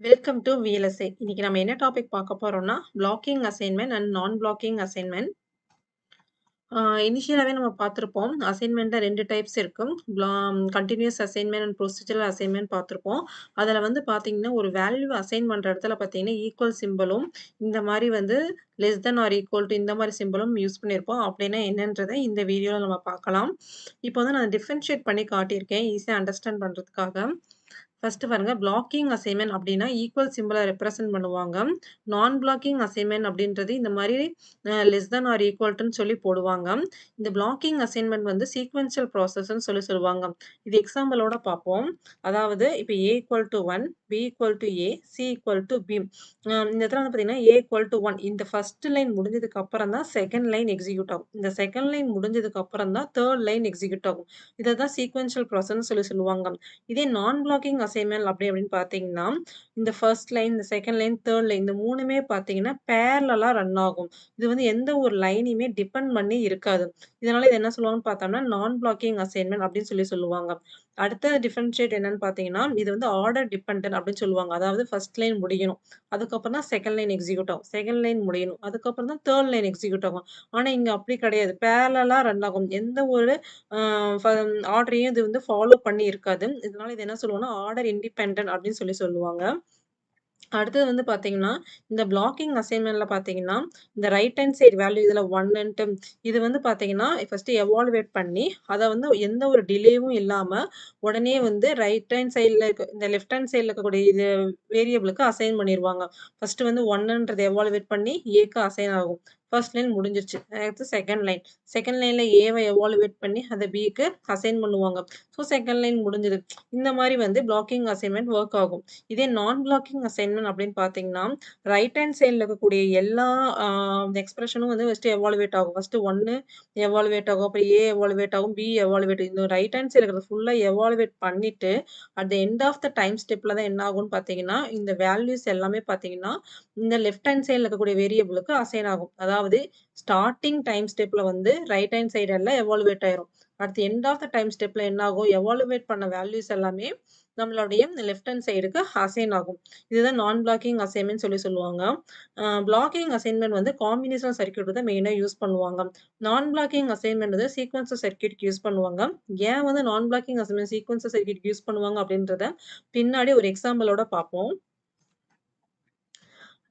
Welcome to VLSI. இன்னைக்கு நம்ம என்ன டாபிக் பார்க்க போறோம்னா, பிளாக்கிங் அசைன்மென்ட் அண்ட் நான் பிளாக்கிங் அசைன்மென்ட். இனிஷியலாவே நம்ம பார்த்திருப்போம். அசைன்மென்ட்ல 2 டைப்ஸ் இருக்கும். Continuous assignment and procedural assignment பார்த்திருப்போம். அதுல வந்து பார்த்தீங்கன்னா, ஒரு வேல்யூ அசைன் பண்ற இடத்துல பார்த்தீங்கன்னா, ஈக்குவல் சிம்பலும், இந்த மாரி வந்து less than or equal to இந்த மாரி சிம்பலும் யூஸ் பண்ணியிருப்போம். அப்படின்னா என்னன்றத இந்த வீடியோல நம்ம பார்க்கலாம். இப்போ வந்து நான் டிஃபரன்ஷியேட் பண்ணி காட்டியிருக்கேன். ஈஸியா அண்டர்ஸ்டாண்ட் பண்றதுக்காக. ஃபர்ஸ்ட் பாருங்க, பிளாக்கிங் அசைன்மென்ட் அப்படின்னா ஈக்குவல் சிம்பல ரெப்ரசன்ட் பண்ணுவாங்க. நான் பிளாக்கிங் அசைன்மென்ட் அப்படின்றது இந்த மாரி லெஸ் தென் ஆர் ஈக்குவல் டுன்னு சொல்லி போடுவாங்க. இந்த பிளாக்கிங் அசைன்மென்ட் வந்து சீக்வென்ஷியல் ப்ராசஸ்ன்னு சொல்லுவாங்க. இது எக்ஸாம்பிளோட பார்ப்போம். அதாவது இப்ப A equal to 1, B equal to A, C equal to B. இந்த இடத்துல வந்து பார்த்தீங்கன்னா A ஈக்குவல் டு 1 இந்த ஃபர்ஸ்ட் லைன் முடிஞ்சதுக்கு அப்புறம் தான் செகண்ட் லைன் எக்ஸிக்யூட் ஆகும். இந்த செகண்ட் லைன் முடிஞ்சதுக்கு அப்புறம் தான் தேர்ட் லைன் எக்ஸிக்யூட் ஆகும். இத தான் சீக்வென்ஷியல் ப்ராசஸ்ன்னு சொல்லுவாங்க. இதே நான் பிளாக்கிங் அசைன்மென்ட் அப்படின்னு பார்த்தீங்கன்னா, இந்த ஃபர்ஸ்ட் லைன், இந்த செகண்ட் லைன், தேர்ட் லைன் இந்த 3மே பார்த்தீங்கன்னா பேரலலா ரன் ஆகும். இது வந்து எந்த ஒரு லைனையுமே டிபெண்ட் பண்ணி இருக்காது. இதனால இது என்ன சொல்லுவாங்கன்னு பார்த்தோம்னா, நான் பிளாக்கிங் அசைன்மென்ட் அப்படின்னு சொல்லுவாங்க. அடுத்த டிஃபரன்ஷியேட் என்னன்னு பார்த்தீங்கன்னா, இது வந்து ஆர்டர் டிபெண்டன்ட் அப்படின்னு சொல்லுவாங்க. அதாவது ஃபர்ஸ்ட் லைன் முடியணும். அதுக்கப்புறம் தான் செகண்ட் லைன் எக்ஸிக்யூட் ஆகும். செகண்ட் லைன் முடியணும். அதுக்கப்புறம் தான் தேர்ட் லைன் எக்ஸிக்யூட் ஆகும். ஆனா இங்க அப்படி கிடையாது. பேரலலா ரன் ஆகும். எந்த ஒரு அ ஃப ஆர்டரையும் இது வந்து ஃபாலோ பண்ணி இருக்காது. இதனால இது என்ன சொல்லுவோம்னா, ஆர்டர் இண்டிபெண்டன்ட் அப்படின்னு சொல்லுவாங்க. அடுத்தது வந்து பார்த்தீங்கன்னா, இந்த பிளாக்கிங் அசைன்மென்ட்ல பார்த்தீங்கன்னா, இந்த ரைட் ஹேண்ட் சைடு வேல்யூ இதுல 1ன்ட்டு இது வந்து பார்த்தீங்கன்னா, ஃபர்ஸ்ட் எவாலுவேட் பண்ணி, அத வந்து எந்த ஒரு டிலேவும் இல்லாம, உடனே வந்து ரைட் ஹேண்ட் சைடுல இந்த லெஃப்ட் ஹேண்ட் சைடுல இருக்கக்கூடிய இது வேரியபிளுக்கு அசைன் பண்ணிருவாங்க. ஃபர்ஸ்ட் வந்து 1ன்றத எவாலுவேட் பண்ணி ஏக்கு அசைன் ஆகும். ஃபர்ஸ்ட் லைன் முடிஞ்சிருச்சு. அடுத்து செகண்ட் லைன். செகண்ட் லைன்ல ஏவ எவாலுவேட் பண்ணி அத பிக்கு அசைன் பண்ணுவாங்க. ஸோ செகண்ட் லைன் முடிஞ்சது. இந்த மாரி வந்து பிளாக்கிங் அசைன்மென்ட் வொர்க் ஆகும். இதே நான் பிளாக்கிங் அசைன்மென்ட் அப்படின்னு பார்த்தீங்கன்னா, ரைட் ஹேண்ட் சைடுல இருக்கக்கூடிய எல்லா அ எக்ஸ்பிரஷனும் வந்து ஃபர்ஸ்ட் எவாலுவேட் ஆகும். ஃபர்ஸ்ட் 1 எவாலுவேட் ஆகும். அப்புறம் A எவாலுவேட் ஆகும். B எவாலுவேட் இந்த ரைட் ஹேண்ட் சைடுல இருக்கிறது ஃபுல்லா எவாலுவேட் பண்ணிட்டு, at the end of the time ஸ்டெப்ல தான் என்ன ஆகும்னு பார்த்தீங்கன்னா, இந்த வேல்யூஸ் எல்லாமே பார்த்தீங்கன்னா, இந்த லெஃப்ட் ஹேண்ட் சைடுல இருக்கக்கூடிய வேரியபிளுக்கு அசைன் ஆகும். அதாவது ஸ்டார்ட்டிங் டைம் ஸ்டெப்ல வந்து ரைட் ஹேண்ட் சைடு எல்லாம் எவாலுவேட் ஆயிரும். At the end of the time ஸ்டெப்ல என்ன ஆகும்? எவாலுவேட் பண்ண வேல்யூஸ் எல்லாமே நம்மளுடைய லெஃப்ட் ஹேண்ட் சைடுக்கு அசைன் ஆகும். இதுதான் நான் பிளாக்கிங் அசைன்மென்ட் சொல்லுவாங்க. பிளாக்கிங் அசைன்மென்ட் வந்து காம்பினேஷனல் சர்க்யூட் தான் மெயினா யூஸ் பண்ணுவாங்க. நான் பிளாக்கிங் அசைன்மென்ட் வந்து சீக்வென்ஸ் சர்க்யூட்க்கு யூஸ் பண்ணுவாங்க. ஏன் வந்து நான் பிளாக்கிங் அசைன்மென்ட் சீக்வென்ஸ் சர்க்யூட்க்கு யூஸ் பண்ணுவாங்க அப்படின்றத பின்னாடி ஒரு எக்ஸாம்பிளோட பார்ப்போம்.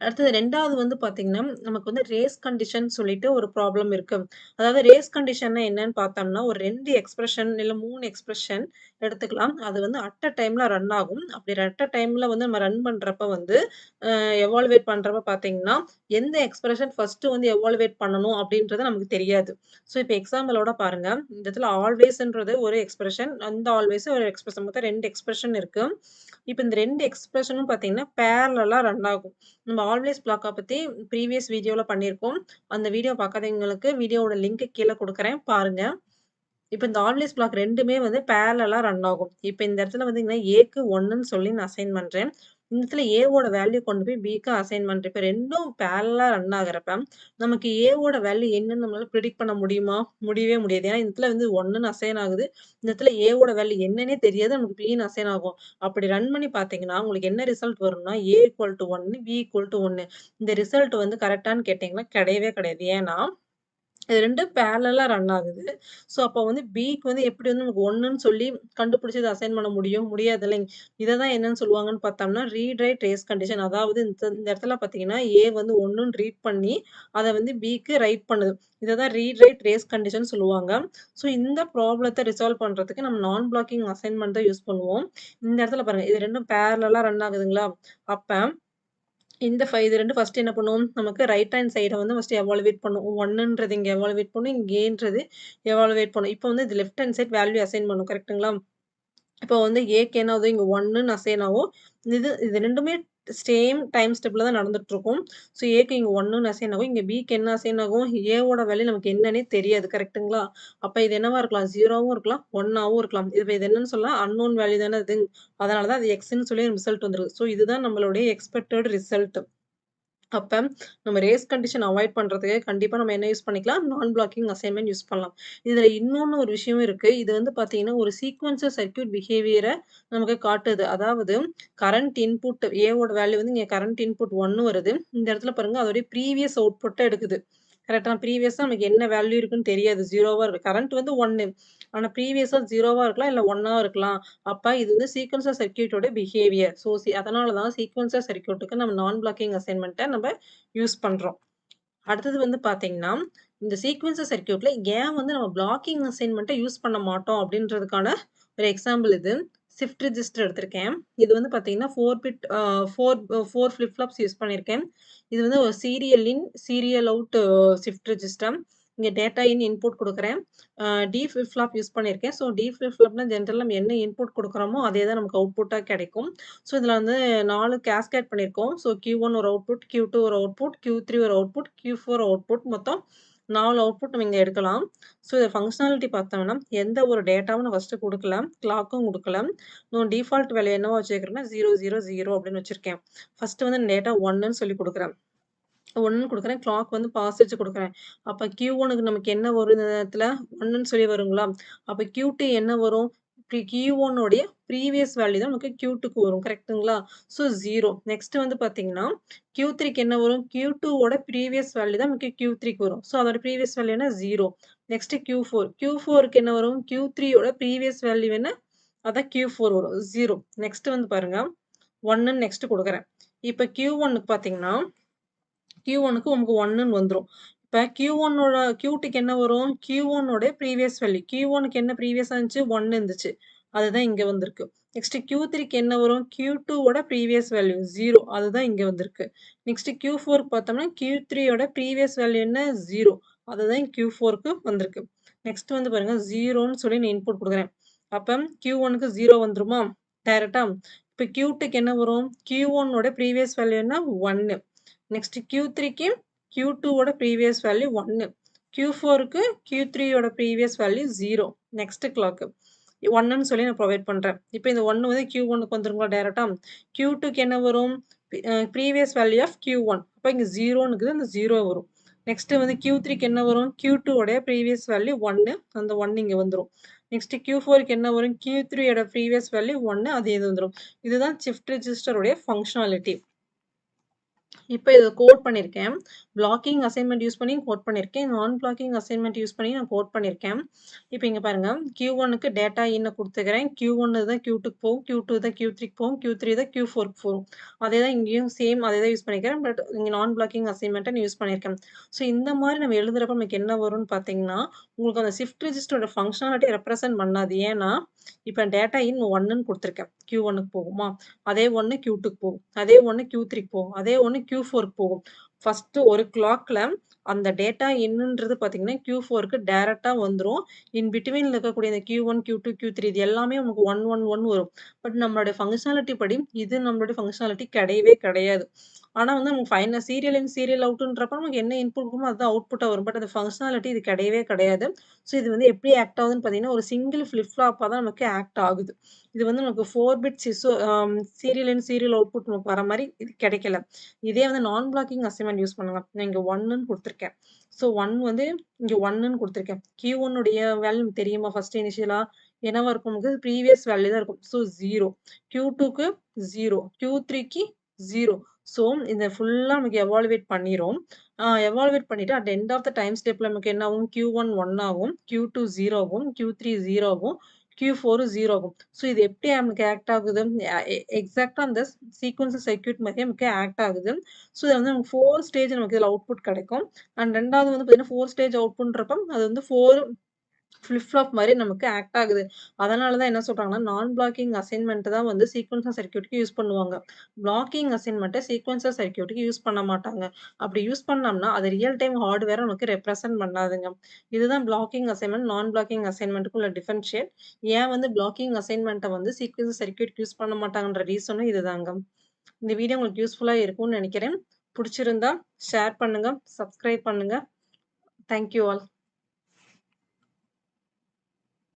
அடுத்தது 2வது வந்து பார்த்தீங்கன்னா, நமக்கு வந்து ரேஸ் கண்டிஷன் சொல்லிட்டு ஒரு ப்ராப்ளம் இருக்கு. அதாவது ரேஸ் கண்டிஷன்னா என்னன்னு பார்த்தோம்னா, ஒரு 2 எக்ஸ்பிரஷன் இல்ல 3 எக்ஸ்பிரஷன் எடுத்துக்கலாம். அது வந்து அட் அ டைம்ல ரன் ஆகும். அப்படி அட் அ டைம்ல வந்து நம்ம ரன் பண்றப்ப வந்து எவாலுவேட் பண்றப்ப பார்த்தீங்கன்னா, எந்த எக்ஸ்பிரஷன் ஃபர்ஸ்ட்டு வந்து எவாலுவேட் பண்ணணும் அப்படின்றது நமக்கு தெரியாது. ஸோ இப்ப எக்ஸாம்பிளோட பாருங்க. இந்த இடத்துல ஆல்வேஸ்ன்றது ஒரு எக்ஸ்பிரஷன். அந்த ஆல்வேஸ் ஒரு எக்ஸ்பிரஷன். மொத்தம் 2 எக்ஸ்பிரஷன் இருக்கு. இப்ப இந்த 2 எக்ஸ்பிரஷனும் பார்த்தீங்கன்னா, பேரலலா ரன் ஆகும். நம்ம ஆல்வேஸ் பிளாக்க பத்தி ப்ரீவியஸ் வீடியோல பண்ணியிருக்கோம். அந்த வீடியோ பார்க்காதவங்களுக்கு வீடியோவோட லிங்க் கீழ குடுக்குறேன் பாருங்க. இப்ப இந்த ஆல்வேஸ் பிளாக் 2மே வந்து பேரலலா ரன் ஆகும். இப்ப இந்த இடத்துல வந்தீங்கன்னா, ஏக்கு 1ன்னு சொல்லி நான் அசைன் பண்றேன். இந்த இடத்துல ஏவோட வேல்யூ கொண்டு போய் பிக்கு அசைன் பண்றேன். இப்ப 2ம் பேரலலா ரன் ஆகுறப்ப, நமக்கு ஏவோட வேல்யூ என்னன்னு நம்மளால பிரெடிக்ட் பண்ண முடியுமா? முடியவே முடியாது. ஏன்னா, இந்த இடத்துல வந்து 1ன்னு அசைன் ஆகுது. இந்த இடத்துல ஏவோட வேல்யூ என்னன்னே தெரியாது. நமக்கு பின்னு அசைன் ஆகும். அப்படி ரன் பண்ணி பார்த்தீங்கன்னா, உங்களுக்கு என்ன ரிசல்ட் வரும்னா, A equal to 1, B equal to 1. இந்த ரிசல்ட் வந்து கரெக்ட்டான்னு கேட்டீங்கன்னா, கிடையவே கிடையாது. ஏன்னா இது 2ம் பேரலலா ரன் ஆகுது. ஸோ, அப்போ வந்து பிக்கு வந்து எப்படி வந்து நமக்கு 1ன்னு சொல்லி கண்டுபிடிச்சு இத அசைன் பண்ண முடியும்? முடியாது இல்லைங்க. இத தான் என்னன்னு சொல்லுவாங்கன்னு பார்த்தோம்னா, ரீட் ரைட் ரேஸ் கண்டிஷன். அதாவது இந்த இடத்துல பார்த்தீங்கன்னா, ஏ வந்து 1ன்னு ரீட் பண்ணி, அத வந்து பிக்கு ரைட் பண்ணுது. இத தான் ரீட் ரைட் ரேஸ் கண்டிஷன் சொல்லுவாங்க. ஸோ, இந்த ப்ராப்ளத்த ரிசால்வ் பண்றதுக்கு நம்ம நான் பிளாக்கிங் அசைன்மென்ட் தான் யூஸ் பண்ணுவோம். இந்த இடத்துல பாருங்க, இது 2ம் பேரலலா ரன் ஆகுதுங்களா? அப்ப இது 2 ஃபர்ஸ்ட் என்ன பண்ணும்? நமக்கு ரைட் ஹேண்ட் சைட வந்து ஃபர்ஸ்ட் எவாலுவேட் பண்ணும். 1ன்றது இங்க எவாலுவேட் பண்ணும். இங்க ஏன்றது எவாலுவேட் பண்ணும். இப்போ வந்து இது left hand side value assign பண்ணும். கரெக்ட்டுங்களா? இப்போ வந்து ஏக்கு என்ன ஆகுது? இங்க 1ன்னு அசைன் ஆகும். இது 2மே சேம் டைம் ஸ்டெப்ல தான் நடந்துட்டுருக்கும். ஸோ, ஏக்கு இங்க 1ன்னு அசைன் ஆகும். இங்க பிக்கு என்ன அசைன் ஆகும்? ஏவோட வேல்யூ நமக்கு என்னன்னே தெரியாது. கரெக்ட்டுங்களா? அப்ப இது என்னவா இருக்கலாம்? 0வும் இருக்கலாம், 1ஆவும் இருக்கலாம். இது என்னன்னு சொல்லலாம்? அன்னோன் வேல்யூ தானே இது. அதனால தான் அது எக்ஸ்ன்னு சொல்லி ரிசல்ட் வந்துருக்கு. ஸோ, இதுதான் நம்மளுடைய எக்ஸ்பெக்டட் ரிசல்ட். அப்ப நம்ம ரேஸ் கண்டிஷன் அவாய்ட் பண்றதுக்கு கண்டிப்பா நம்ம என்ன யூஸ் பண்ணிக்கலாம்? நான் பிளாக்கிங் அசைன்மென்ட் யூஸ் பண்ணலாம். இதுல இன்னொன்னு ஒரு விஷயமும் இருக்கு. இது வந்து பார்த்தீங்கன்னா, ஒரு சீக்வென்சர் சர்க்யூட் பிஹேவியர நமக்கு காட்டுது. அதாவது கரண்ட் இன்புட் ஏவோட வேல்யூ வந்து இங்க கரண்ட் இன்புட் 1 வருது. இந்த இடத்துல பாருங்க அதோடைய ப்ரீவியஸ் அவுட்புட்ட எடுக்குது. கரெக்ட்டா? ப்ரீவியஸா நமக்கு என்ன வேல்யூ இருக்குன்னு தெரியாது. 0வா இருக்கு. கரண்ட் வந்து 1. ஆனா ப்ரீவியஸா 0வா இருக்கலாம், இல்ல 1ஆ இருக்கலாம். அப்ப இது வந்து சீக்வென்சர் சர்க்யூட்டோட பிஹேவியர். அதனால தான் சீக்வென்சர் சர்க்யூட்டுக்கு நம்ம நான் பிளாக்கிங் அசைன்மென்ட்ட நம்ம யூஸ் பண்றோம். அடுத்தது வந்து பார்த்தீங்கன்னா, இந்த சீக்வென்சர் சர்க்யூட்ல ஏன் வந்து நம்ம பிளாக்கிங் அசைன்மென்ட்ட யூஸ் பண்ண மாட்டோம் அப்படின்றதுக்கான ஒரு எக்ஸாம்பிள் இது. ஷிஃப்ட் ரெஜிஸ்டர் எடுத்திருக்கேன். இது வந்து பார்த்தீங்கன்னா 4 பிட் 4 ஃபிளிப் ஃப்ளாப்ஸ் யூஸ் பண்ணியிருக்கேன். இது வந்து ஒரு சீரியல் இன், சீரியல் அவுட் ஷிஃப்ட் ரெஜிஸ்டர். இங்க டேட்டா இன் இன்புட் குடுக்குறேன். டி ஃபிளிப் ஃப்ளாப் யூஸ் பண்ணியிருக்கேன். ஸோ டி ஃபிளிப் ஃப்ளாப்னா ஜெனரலா நம்ம என்ன இன்புட் குடுக்குறோமோ, அதே தான் நமக்கு அவுட்புட்டா கிடைக்கும். ஸோ இதுல வந்து 4 கேஸ்கேட் பண்ணியிருக்கோம். ஸோ Q1 ஒரு அவுட்புட், Q2 ஒரு அவுட்புட், Q3 ஒரு அவுட்புட், Q4 அவுட்புட். மொத்தம் 4 அவுட்புட் நம்ம இங்க எடுக்கலாம். ஸோ இத ஃபங்ஷனாலிட்டி பார்த்தோம்னா, எந்த ஒரு டேட்டாவும் நான் ஃபர்ஸ்ட்டு குடுக்கல. கிளாக்கும் குடுக்கல. நான் டிஃபால்ட் வேல்யூ என்னவா வச்சிருக்கிறேன்னா, 0, 0, 0 அப்படின்னு வச்சிருக்கேன். ஃபர்ஸ்ட்டு வந்து டேட்டா 1ன்னு சொல்லி குடுக்குறேன். 1 குடுக்குறேன். கிளாக் வந்து பாஸ் குடுக்குறேன். அப்ப Q1க்கு நமக்கு என்ன வரும் இந்த நேரத்துல? 1ன்னு சொல்லி வருங்களா? அப்ப Q2 என்ன வரும்? Q1 உடைய ப்ரீவியஸ் வேல்யூ தான் நமக்கு Q2க்கு வரும். கரெக்ட்டுங்களா? ஸோ 0. நெக்ஸ்ட் வந்து பாத்தீங்கன்னா, Q3க்கு என்ன வரும்? Q2 ஓட ப்ரீவியஸ் வேல்யூ தான் நமக்கு Q3க்கு வரும். ஸோ அதோட ப்ரீவியஸ் வேல்யூ என்ன? 0. Next Q4. Q4க்கு என்ன வரும்? Q3 ஓட ப்ரீவியஸ் வேல்யூ என்ன? அதான் Q4 வரும். 0. நெக்ஸ்ட் வந்து பாருங்க. 1ன்னு நெக்ஸ்ட் குடுக்குறேன். இப்ப Q1க்கு பாத்தீங்கன்னா Q1க்கு நமக்கு 1ன்னு வந்துரும். இப்ப Q1ஓட Q2க்கு என்ன வரும்? Q1 ஓட ப்ரீவியஸ் வேல்யூ. Q1க்கு என்ன ப்ரீவியஸா இருந்துச்சு? 1 இருந்துச்சு. அதுதான் இங்க வந்திருக்கு. நெக்ஸ்ட் Q3க்கு என்ன வரும்? Q2 ஓட ப்ரீவியஸ் வேல்யூ 0. அதுதான் இங்க வந்திருக்கு. நெக்ஸ்ட் Q4க்கு பார்த்தோம்னா, Q3 ஓட ப்ரீவியஸ் வேல்யூ என்ன? 0. அதுதான் Q4க்கு வந்திருக்கு. நெக்ஸ்ட் வந்து பாருங்க 0ன்னு சொல்லி நான் இன்புட் குடுக்குறேன். அப்ப Q1க்கு 0 வந்துருமா? டைரக்ட்டா. இப்ப Q2க்கு என்ன வரும்? Q1 ஓட ப்ரீவியஸ் வேல்யூ என்ன? 1. நெக்ஸ்ட் Q3க்கு Q2 ஓட ப்ரீவியஸ் வேல்யூ 1. Q4க்கு Q3 ஓட ப்ரீவியஸ் வேல்யூ 0. நெக்ஸ்ட் கிளாக்கு. 1ன்னு சொல்லி நான் புரொவைட் பண்றேன். இப்ப இந்த 1 வந்து Q1க்கு வந்துருங்களா டைரக்ட்டா? Q2க்கு என்ன வரும்? Previous value of Q1. அப்ப இங்க 0ன்னு இருக்குது. அந்த 0 வரும். நெக்ஸ்ட் வந்து Q3க்கு என்ன வரும்? Q2 உடைய ப்ரீவியஸ் வேல்யூ 1. அந்த 1 இங்க வந்துரும். நெக்ஸ்ட் Q4க்கு என்ன வரும்? Q3 ஓட ப்ரீவியஸ் வேல்யூ 1. அது இது வந்துரும். இதுதான் ஷிஃப்ட் ரெஜிஸ்டர் உடைய ஃபங்ஷனாலிட்டி. இப்ப இத கோட் பண்ணியிருக்கேன். பிளாக்கிங் அசைன்மென்ட் யூஸ் பண்ணி கோட் பண்ணியிருக்கேன். நான் பிளாக்கிங் அசைன்மென்ட் யூஸ் பண்ணி நான் கோட் பண்ணியிருக்கேன். இப்ப இங்க பாருங்க. Q1க்கு டேட்டா இன்ன குடுத்துக்கிறேன். Q1 தான் Q2க்கு போகும். Q2 தான் Q3க்கு போகும். Q3 தான் Q4க்கு போகும். அதே தான் இங்கேயும் சேம் அதே தான் யூஸ் பண்ணிக்கிறேன். பட் இங்க நான் பிளாக்கிங் அசைன்மென்ட்ட நான் யூஸ் பண்ணியிருக்கேன். ஸோ இந்த மாரி நம்ம எழுதுறப்ப நமக்கு என்ன வரும்னு பார்த்தீங்கன்னா, உங்களுக்கு அந்த ஷிஃப்ட் ரெஜிஸ்டரோட ஃபங்ஷனாலிட்டி ரெப்ரசன்ட் பண்ணாது. ஏன்னா, இப்ப டேட்டா இன் 1ன்னு குடுத்துருக்கேன். Q1க்கு போகுமா? அதே 1 Q2க்கு போகும். அதே 1 Q3க்கு போகும். அதே 1 Q4க்கு போகும். ஃபர்ஸ்ட்டு ஒரு கிளாக்ல அந்த டேட்டா என்னன்றது பார்த்தீங்கன்னா, Q4க்கு டைரக்ட்டா வந்துரும். இன் பிட்வீன்ல இருக்கக்கூடிய இந்த Q1, Q2, Q3 இது எல்லாமே நமக்கு 1, 1, 1 வரும். பட் நம்மளுடைய ஃபங்ஷனாலிட்டி படி இது நம்மளுடைய ஃபங்ஷனாலிட்டி கிடையவே கிடையாது. ஆனா வந்து நமக்கு சீரியல் இன், சீரியல் அவுட்ன்றப்ப நமக்கு என்ன இன்புட் இருக்குமோ அதுதான் அவுட்புட்டா வரும். பட் அந்த ஃபங்ஷனாலிட்டி இது கிடையவே கிடையாது. ஸோ இது வந்து எப்படி ஆக்ட் ஆகுதுன்னு பார்த்தீங்கன்னா, ஒரு சிங்கிள் ஃபிளிப் ஃப்ளாப்பா தான் நமக்கு ஆக்ட் ஆகுது. இது வந்து நமக்கு 4 பிட் சீரியல் இன், சீரியல் அவுட்புட் நமக்கு வர மாரி இது கிடைக்கல. இதே வந்து நான் பிளாக்கிங் அசைன்மென்ட் யூஸ் பண்ணுங்க. நான் இங்க 1ன்னு குடுத்துருக்கேன். ஸோ 1 வந்து இங்க 1ன்னு குடுத்துருக்கேன். Q1 உடைய வேல்யூ தெரியுமா? ஃபர்ஸ்ட் இனிஷியலா என்னவா இருக்கும் நமக்கு? ப்ரீவியஸ் வேல்யூ தான் இருக்கும். ஸோ 0. Q2க்கு 0. Q3க்கு 0. ஸோ இந்த ஃபுல்லா நமக்கு எவாலுவேட் பண்ணிரும். எவாலுவேட் பண்ணிட்டு at end of the time ஸ்டெப்ல நமக்கு என்ன ஆகும்? Q1 1 ஆகும். Q2 0 ஆகும். Q3 0 ஆகும். Q4 0 ஆகும். ஸோ இது எப்படி நமக்கு ஆக்ட் ஆகுது? எக்ஸாக்ட்டா அந்த சீக்வென்ஸ் சர்க்யூட் மாரியே நமக்கு ஆக்ட் ஆகுது. ஸோ இது வந்து நமக்கு 4 ஸ்டேஜ் நமக்கு இதுல அவுட்புட் கிடைக்கும். அண்ட் 2வது வந்து பார்த்தீங்கன்னா, 4 ஸ்டேஜ் அவுட்புட்ன்றப்ப அது வந்து 4 ஃபிளிப் ஃப்ளாப் மாரி நமக்கு ஆக்ட் ஆகுது. அதனால தான் என்ன சொல்றாங்கன்னா, நான் பிளாக்கிங் அசைன்மென்ட் தான் வந்து சீக்வென்சர் சர்க்யூட்க்கு யூஸ் பண்ணுவாங்க. பிளாக்கிங் அசைன்மென்ட்ட சீக்வென்சர் சர்க்யூட்க்கு யூஸ் பண்ண மாட்டாங்க. அப்படி யூஸ் பண்ணோம்னா, அது ரியல் டைம் ஹார்ட்வேர நமக்கு ரெப்ரசன்ட் பண்ணாதுங்க. இதுதான் பிளாக்கிங் அசைன்மென்ட், நான் பிளாக்கிங் அசைன்மென்ட்க்கு உள்ள டிஃபரன்ஷியேட். ஏன் வந்து பிளாக்கிங் அசைன்மென்ட்ட வந்து சீக்வென்சர் சர்க்யூட்க்கு யூஸ் பண்ண மாட்டாங்கன்ற ரீசனும் இதுதாங்க. இந்த வீடியோ உங்களுக்கு யூஸ்ஃபுல்லா இருக்கும்னு நெனைக்கிறேன். புடிச்சிருந்தா ஷேர் பண்ணுங்க, சப்ஸ்கிரைப் பண்ணுங்க. Thank you all.